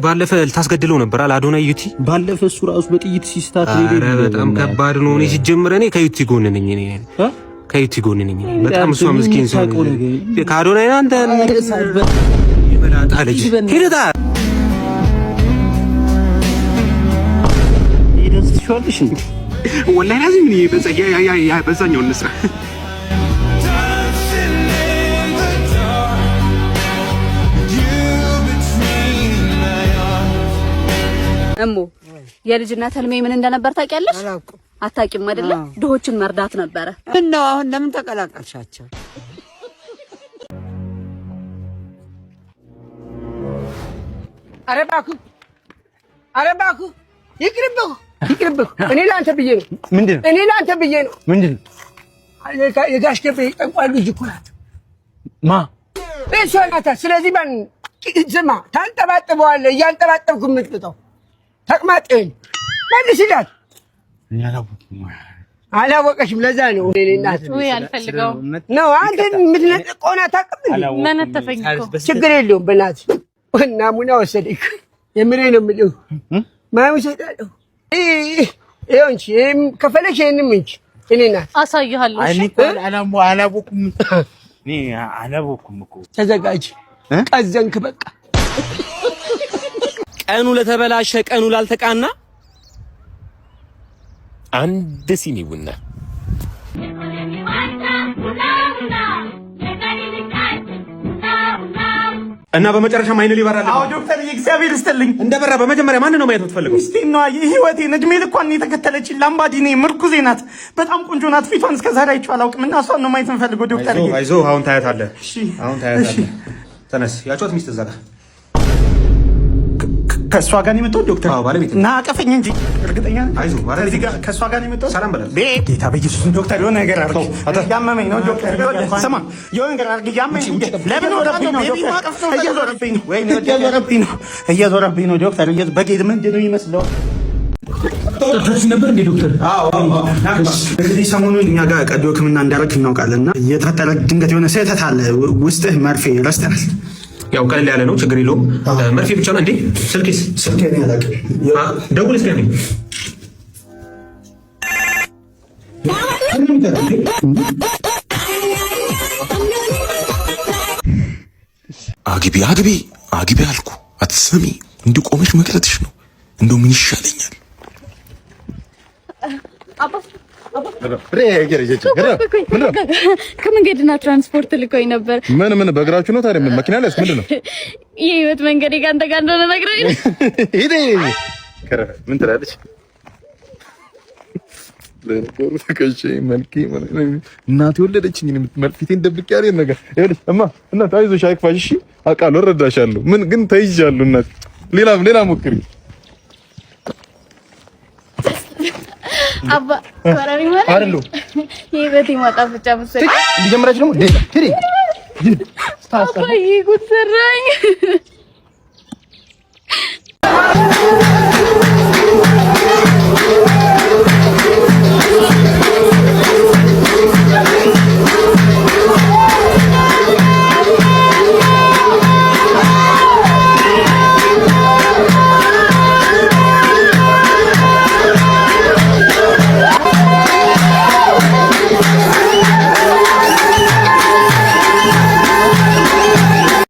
ባለፈ ልታስገድለው ነበር አለ አዶናይ ዩቲ። ባለፈ እሱ ራሱ በጥይት ሲስታት በጣም ከባድ ነው። እኔ ሲጀምር እኔ ከዩቲ ጎን ነኝ። እኔ ከዩቲ ጎን ነኝ። በጣም እሷ ምስኪን ሰው ከአዶናይ አንተ ይመላጣ ልጅ ሄደታ ይደስሽዋልሽ እንዴ? ወላሂ lazim ነው በዛኛው እንስራ። እሙ የልጅነት ህልሜ ምን እንደነበር ታውቂያለሽ? አታውቂም አይደለ? ድሆችን መርዳት ነበረ። ነው አሁን ለምን ተቀላቀልሻቸው? ኧረ እባክህ ይቅርብህ። እኔ ላንተ ብዬ ነው። ምንድነው? እኔ ላንተ ብዬ ነው። ምንድነው? የጋሽ ገበሬ ጠንቋይ ልጅ እኮ ናት። እሷ ናት። ስለዚህ ማን ዝማ ታንጠባጥበዋለህ። እያንጠባጠብኩ የምትጥጠው ተቅማጥህን መልስላት። አላወቀሽም። ለዛ ነው እኔ እናት አልፈልገውም ነው አንተ የምትነጥቀውና ታውቅም። መነተፈኝ እኮ ችግር የለውም። በእናትህ ናሙና ወሰደኝ። የምሬ ነው የምልህ። ማሙ ሰጣለሁ። ይኸው እንጂ ከፈለሽ ይሄንም እንጂ እኔ እናት አሳይሃለሁ። አላወኩም እኮ ተዘጋጅ። ቀዘንክ በቃ። ቀኑ ለተበላሸ ቀኑ ላልተቃና አንድ ሲኒ ቡና እና በመጨረሻ ማይነ ሊበራል። አዎ ዶክተር እግዚአብሔር ይስጥልኝ። እንደበራ በመጀመሪያ ማን ነው ማየት የምትፈልገው? እስቲ ነው የህይወቴን እድሜ ልኳን የተከተለችኝ ላምባዲኔ ምርኩዜ ናት። በጣም ቆንጆ ናት። ፊቷን እስከዛሬ አይቼው አላውቅም እና እሷን ነው ማየት የምፈልገው ዶክተር። አይዞህ አሁን ታያታለህ። አሁን ታያታለህ። ተነስ። ያጫወት ሚስት እዛ ጋር ከእሷ ጋር ነው የመጣው ዶክተር። አዎ ባለቤት እና አቀፈኝ እንጂ እርግጠኛ ነኝ። አይዞህ እዚህ ጋር ከእሷ ጋር ነው የመጣው። ሰላም በላት። ጌታ በኢየሱስ ዶክተር የሆነ ነገር አድርግ። ያመመኝ ነው ዶክተር። ስማ የሆነ ነገር አድርግ። ያመመኝ ለምን ወረብኝ ነው ዶክተር። እየዞረብኝ ነው ዶክተር። በጌት ምንድን ነው የሚመስለው? ተፈስ ነበር እንዴ ዶክተር? አዎ እንግዲህ ሰሞኑን እኛ ጋር ቀዶ ሕክምና እንዳደረግህ እናውቃለንና የተፈጠረ ድንገት የሆነ ስህተት አለ። ውስጥህ መርፌ ረስተናል። ያው ቀለል ያለ ነው፣ ችግር የለውም። መርፌ ብቻ ነው እንዴ? ስልኬስ? ስልኬን ያላቀ ደውል እስኪ ነኝ። አግቢ አልኩ አትሰሚ። እንድቆመሽ መቅረትሽ ነው። እንደው ምን ይሻለኛል? ከመንገድና ትራንስፖርት ልኮኝ ነበር። ምን በእግራችሁ ነው ታዲያ? ምን መኪና ላይ ምንድን ነው? የህይወት መንገዴ ከአንተ ጋር እንደሆነ ነግረኝ። ምን ትላለች? እናቴ ወለደችኝ። ፊቴን ደብቄ ያለ ነገር እማ እናት አይዞሽ አይክፋሽ። እሺ አውቃለሁ፣ እረዳሻለሁ። ምን ግን ተይዣለሁ እናት። ሌላ ሞክሪ አባ ኮራሪ ማለት አይደለም። የህይወቴ ማጣፈጫ መሰለኝ። እንዲጀምራችሁ ነው ዴታ አባ ይጉድ ሰራኝ።